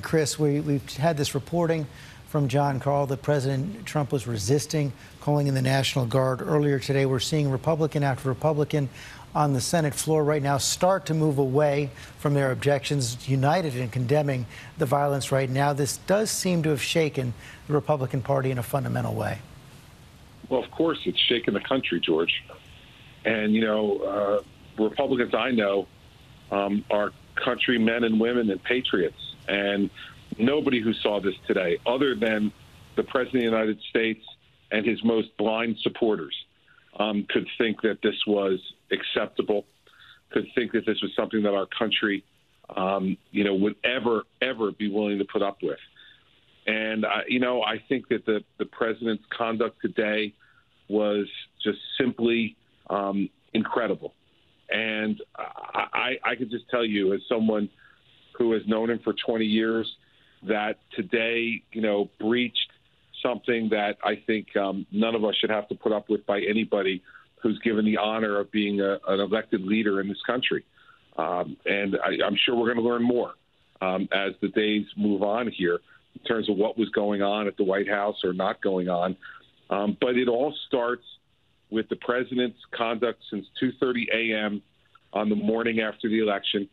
Chris, we've had this reporting from John Carl that President Trump was resisting calling in the National Guard earlier today. We're seeing Republican after Republican on the Senate floor right now start to move away from their objections, united in condemning the violence right now. This does seem to have shaken the Republican Party in a fundamental way. Well, of course, it's shaken the country, George. And, Republicans I know are countrymen and women and patriots. And nobody who saw this today, other than the President of the United States and his most blind supporters, could think that this was acceptable, could think that this was something that our country, would ever be willing to put up with. And, I think that the President's conduct today was just simply incredible. And I could just tell you, as someone who has known him for 20 years, that today, breached something that I think none of us should have to put up with by anybody who's given the honor of being an elected leader in this country. And I'm sure we're going to learn more as the days move on here in terms of what was going on at the White House or not going on. But it all starts with the president's conduct since 2:30 a.m. on the morning after the election,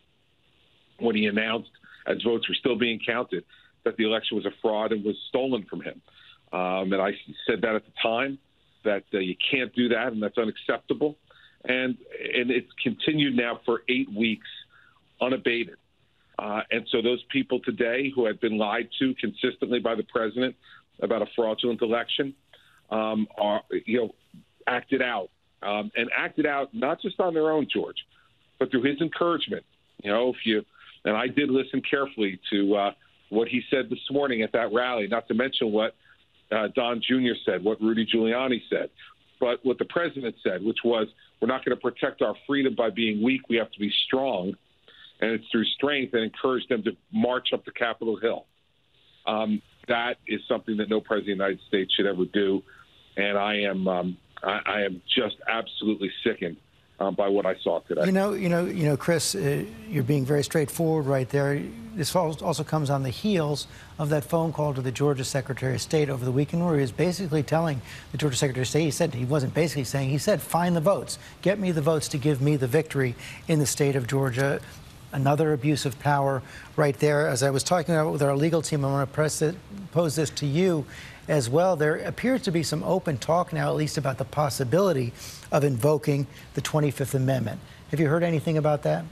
when he announced, as votes were still being counted, that the election was a fraud and was stolen from him. And I said that at the time, that you can't do that, and that's unacceptable. And it's continued now for 8 weeks unabated. And so those people today who had been lied to consistently by the president about a fraudulent election acted out, and acted out not just on their own, George, but through his encouragement. And I did listen carefully to what he said this morning at that rally, not to mention what Don Jr. said, what Rudy Giuliani said, but what the president said, which was, we're not going to protect our freedom by being weak. We have to be strong. And it's through strength, and encourage them to march up to Capitol Hill. That is something that no president of the United States should ever do. And I am just absolutely sickened by what I saw today. Chris, you're being very straightforward right there. This also comes on the heels of that phone call to the Georgia Secretary of State over the weekend, where he was basically telling the Georgia Secretary of State, he said, find the votes, get me the votes to give me the victory in the state of Georgia. Another abuse of power right there. As I was talking about with our legal team, I want to pose this to you as well. There appears to be some open talk now, at least about the possibility of invoking the 25th Amendment. Have you heard anything about that?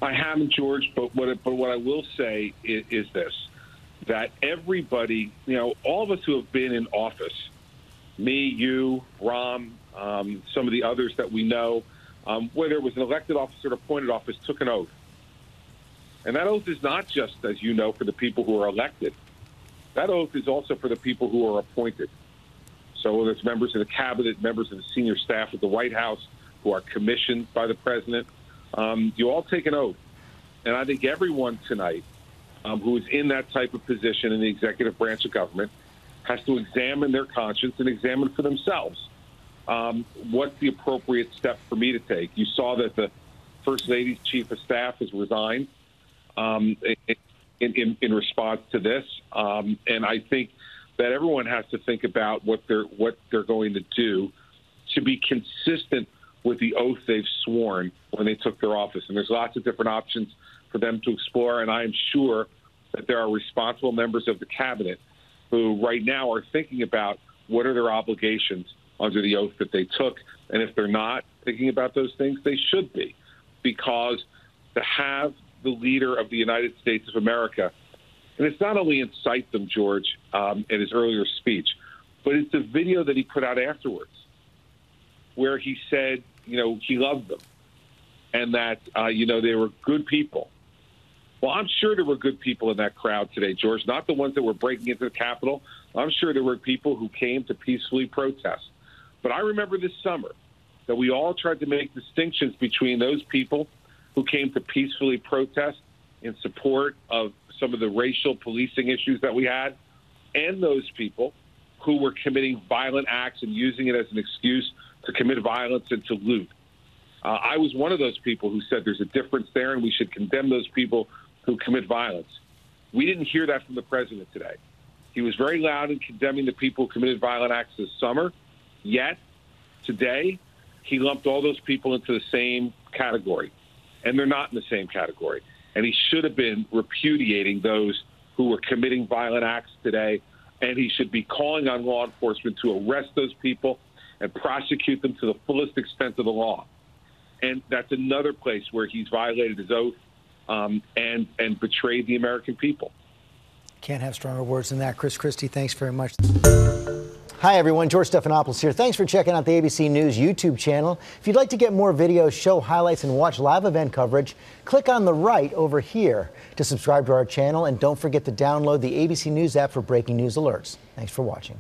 I haven't, George, but what I will say is this, that everybody, all of us who have been in office, me, you, Ram, some of the others that we know, whether it was an elected office or an appointed office, took an oath. And that oath is not just, as you know, for the people who are elected. That oath is also for the people who are appointed. So whether it's members of the cabinet, members of the senior staff at the White House who are commissioned by the president, you all take an oath. And I think everyone tonight who is in that type of position in the executive branch of government has to examine their conscience and examine for themselves what's the appropriate step for me to take. You saw that the First Lady's chief of staff has resigned in response to this, and I think that everyone has to think about what they're going to do to be consistent with the oath they've sworn when they took their office. And there's lots of different options for them to explore, and I am sure that there are responsible members of the cabinet who right now are thinking about what are their obligations under the oath that they took. And if they're not thinking about those things, they should be, because to have the leader of the United States of America, and it's not only incite them, George, in his earlier speech, but it's the video that he put out afterwards where he said, he loved them and that, they were good people. Well, I'm sure there were good people in that crowd today, George, not the ones that were breaking into the Capitol. I'm sure there were people who came to peacefully protest. But I remember this summer that we all tried to make distinctions between those people who came to peacefully protest in support of some of the racial policing issues that we had, and those people who were committing violent acts and using it as an excuse to commit violence and to loot. I was one of those people who said there's a difference there, and we should condemn those people who commit violence. We didn't hear that from the president today. He was very loud in condemning the people who committed violent acts this summer, yet today he lumped all those people into the same category, and they're not in the same category. And he should have been repudiating those who were committing violent acts today, and he should be calling on law enforcement to arrest those people and prosecute them to the fullest extent of the law. And that's another place where he's violated his oath and betrayed the American people. Can't have stronger words than that. Christie, thanks very much. Hi, everyone. George Stephanopoulos here. Thanks for checking out the ABC News YouTube channel. If you'd like to get more videos, show highlights, and watch live event coverage, click on the right over here to subscribe to our channel. And don't forget to download the ABC News app for breaking news alerts. Thanks for watching.